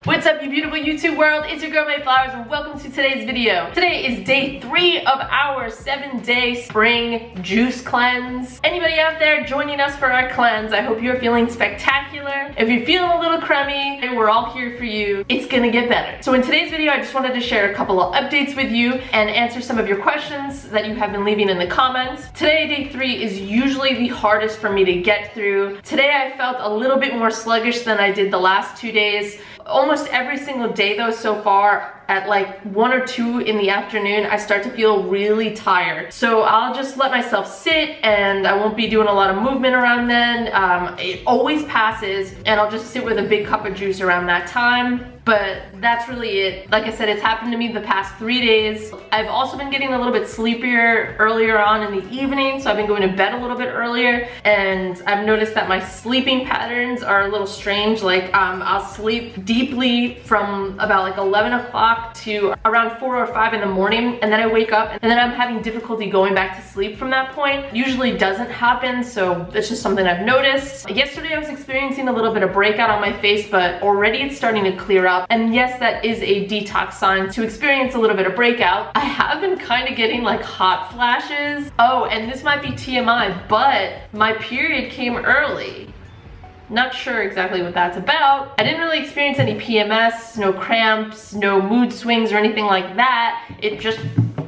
What's up, you beautiful YouTube world? It's your girl Mayflowers and welcome to today's video. Today is day 3 of our 7-day spring juice cleanse. Anybody out there joining us for our cleanse, I hope you're feeling spectacular. If you're feeling a little crummy, we're all here for you. It's gonna get better. So in today's video, I just wanted to share a couple of updates with you and answer some of your questions that you have been leaving in the comments. Today, day 3 is usually the hardest for me to get through. Today I felt a little bit more sluggish than I did the last 2 days. Almost every single day though so far, at like 1 or 2 in the afternoon, I start to feel really tired. So I'll just let myself sit and I won't be doing a lot of movement around then. It always passes and I'll just sit with a big cup of juice around that time. But that's really it. Like I said, it's happened to me the past 3 days. I've also been getting a little bit sleepier earlier on in the evening, so I've been going to bed a little bit earlier, and I've noticed that my sleeping patterns are a little strange. Like I'll sleep deeply from about like 11 o'clock to around 4 or 5 in the morning, and then I wake up and then I'm having difficulty going back to sleep from that point. Usually doesn't happen, so it's just something I've noticed. Yesterday I was experiencing a little bit of breakout on my face, but already it's starting to clear up. And yes, that is a detox sign to experience a little bit of breakout. I have been kind of getting like hot flashes. Oh, and this might be TMI, but my period came early. Not sure exactly what that's about. I didn't really experience any PMS, no cramps, no mood swings or anything like that. It just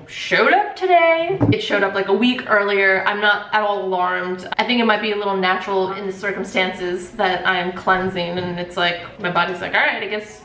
showed up today. It showed up like a week earlier. I'm not at all alarmed. I think it might be a little natural in the circumstances that I am cleansing, and it's like my body's like, all right, I guess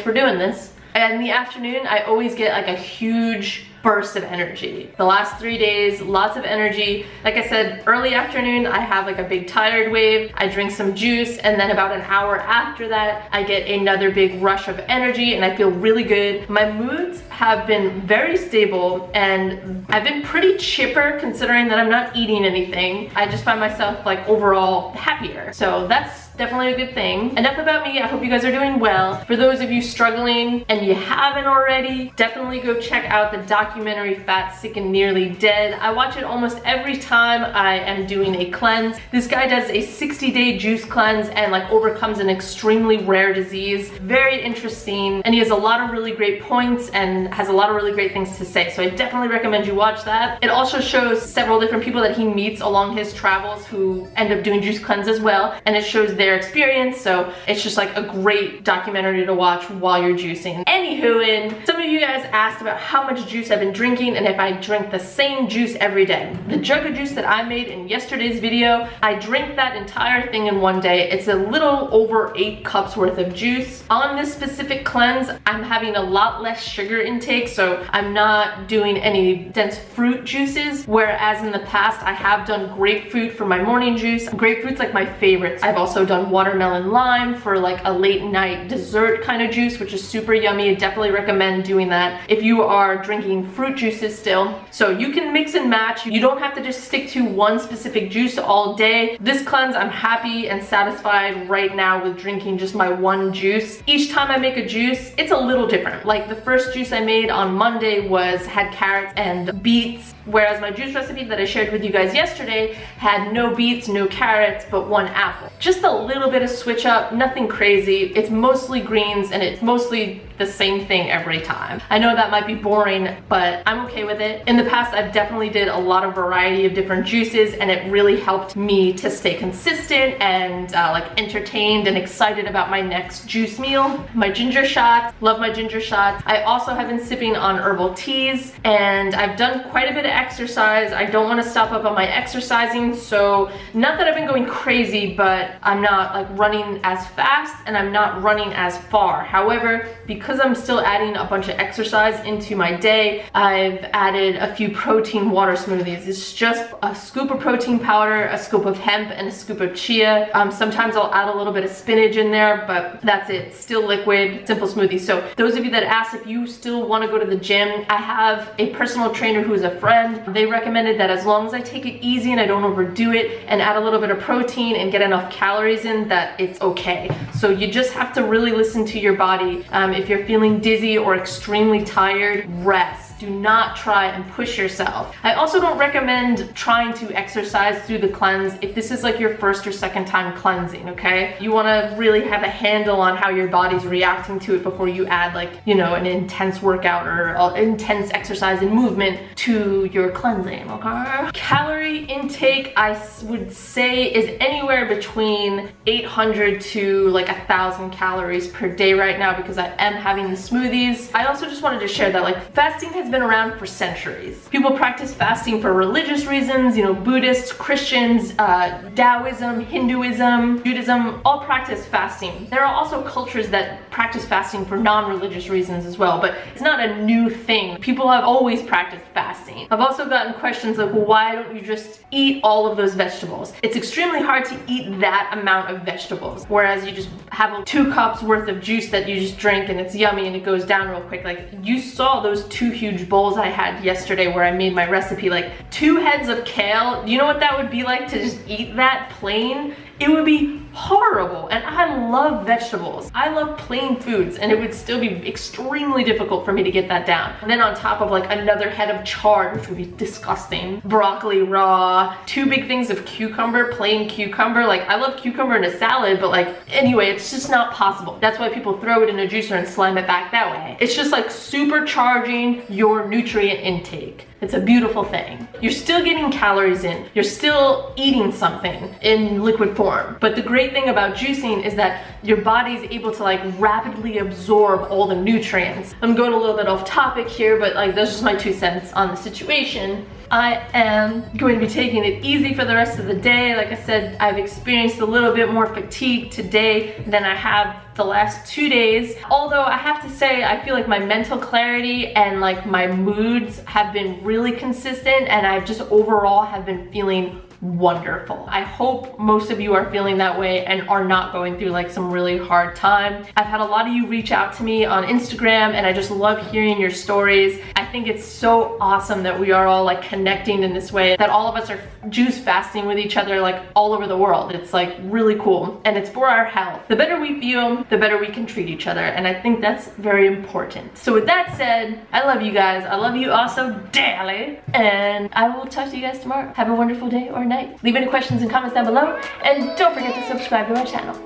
we're doing this. And in the afternoon, I always get like a huge burst of energy. The last 3 days, lots of energy. Like I said, early afternoon, I have like a big tired wave. I drink some juice, and then about an hour after that, I get another big rush of energy and I feel really good. My moods have been very stable and I've been pretty chipper considering that I'm not eating anything. I just find myself like overall happier. So that's definitely a good thing. Enough about me. I hope you guys are doing well. For those of you struggling and you haven't already, definitely go check out the documentary Fat, Sick, and Nearly Dead. I watch it almost every time I am doing a cleanse. This guy does a 60-day juice cleanse and like overcomes an extremely rare disease. Very interesting, and he has a lot of really great points and has a lot of really great things to say. So I definitely recommend you watch that. It also shows several different people that he meets along his travels who end up doing juice cleanse as well, and it shows their experience. So it's just like a great documentary to watch while you're juicing. Anywho, and some of you guys asked about how much juice I've been drinking and if I drink the same juice every day. The jug of juice that I made in yesterday's video, I drink that entire thing in one day. It's a little over 8 cups worth of juice. On this specific cleanse, I'm having a lot less sugar intake, so I'm not doing any dense fruit juices, whereas in the past I have done grapefruit for my morning juice. Grapefruit's like my favorite. I've also done watermelon lime for like a late night dessert kind of juice, which is super yummy. I definitely recommend doing that if you are drinking fruit juices still. So you can mix and match. You don't have to just stick to one specific juice all day. This cleanse, I'm happy and satisfied right now with drinking just my one juice. Each time I make a juice, it's a little different. Like the first juice I made on Monday had carrots and beets, whereas my juice recipe that I shared with you guys yesterday had no beets, no carrots, but 1 apple. Just a little bit of switch up, nothing crazy. It's mostly greens and it's mostly the same thing every time. I know that might be boring, but I'm okay with it. In the past, I've definitely did a lot of variety of different juices, and it really helped me to stay consistent and like entertained and excited about my next juice meal. My ginger shots, love my ginger shots. I also have been sipping on herbal teas, and I've done quite a bit of exercise. I don't want to stop up on my exercising, so not that I've been going crazy, but I'm not like running as fast and I'm not running as far. However, because I'm still adding a bunch of exercise into my day, I've added a few protein water smoothies. It's just a scoop of protein powder, a scoop of hemp, and a scoop of chia. Sometimes I'll add a little bit of spinach in there, but that's it. Still liquid, simple smoothie. So those of you that asked if you still want to go to the gym, I have a personal trainer who's a friend. They recommended that as long as I take it easy and I don't overdo it and add a little bit of protein and get enough calories in, that it's okay. So you just have to really listen to your body. If you're feeling dizzy or extremely tired, rest. Do not try and push yourself. I also don't recommend trying to exercise through the cleanse if this is like your first or second time cleansing, okay? You wanna really have a handle on how your body's reacting to it before you add like, you know, an intense workout or intense exercise and movement to your cleansing, okay? Calorie intake, I would say, is anywhere between 800 to like 1,000 calories per day right now because I am having the smoothies. I also just wanted to share that like fasting has been around for centuries. People practice fasting for religious reasons, you know, Buddhists, Christians, Taoism, Hinduism, Judaism, all practice fasting. There are also cultures that practice fasting for non-religious reasons as well, but it's not a new thing. People have always practiced fasting. I've also gotten questions like, well, why don't you just eat all of those vegetables? It's extremely hard to eat that amount of vegetables, whereas you just have 2 cups worth of juice that you just drink and it's yummy and it goes down real quick. Like, you saw those 2 huge bowls I had yesterday where I made my recipe, like 2 heads of kale. You know what that would be like to just eat that plain? It would be horrible, and I love vegetables. I love plain foods, and it would still be extremely difficult for me to get that down. And then on top of like another head of chard, which would be disgusting, broccoli raw, 2 big things of cucumber, plain cucumber. Like, I love cucumber in a salad, but like, anyway, it's just not possible. That's why people throw it in a juicer and slime it back that way. It's just like supercharging your nutrient intake. It's a beautiful thing. You're still getting calories in. You're still eating something in liquid form. But the great thing about juicing is that your body's able to like rapidly absorb all the nutrients. I'm going a little bit off topic here, but like that's just my 2 cents on the situation. I am going to be taking it easy for the rest of the day. Like I said, I've experienced a little bit more fatigue today than I have the last 2 days. Although I have to say, I feel like my mental clarity and like my moods have been really consistent, and I've just overall have been feeling wonderful. I hope most of you are feeling that way and are not going through like some really hard time. I've had a lot of you reach out to me on Instagram, and I just love hearing your stories. I think it's so awesome that we are all like connecting in this way, that all of us are juice fasting with each other like all over the world. It's like really cool, and it's for our health. The better we feel, the better we can treat each other, and I think that's very important. So with that said, I love you guys. I love you also dearly, and I will talk to you guys tomorrow. Have a wonderful day or night. Leave any questions and comments down below, and don't forget to subscribe to our channel.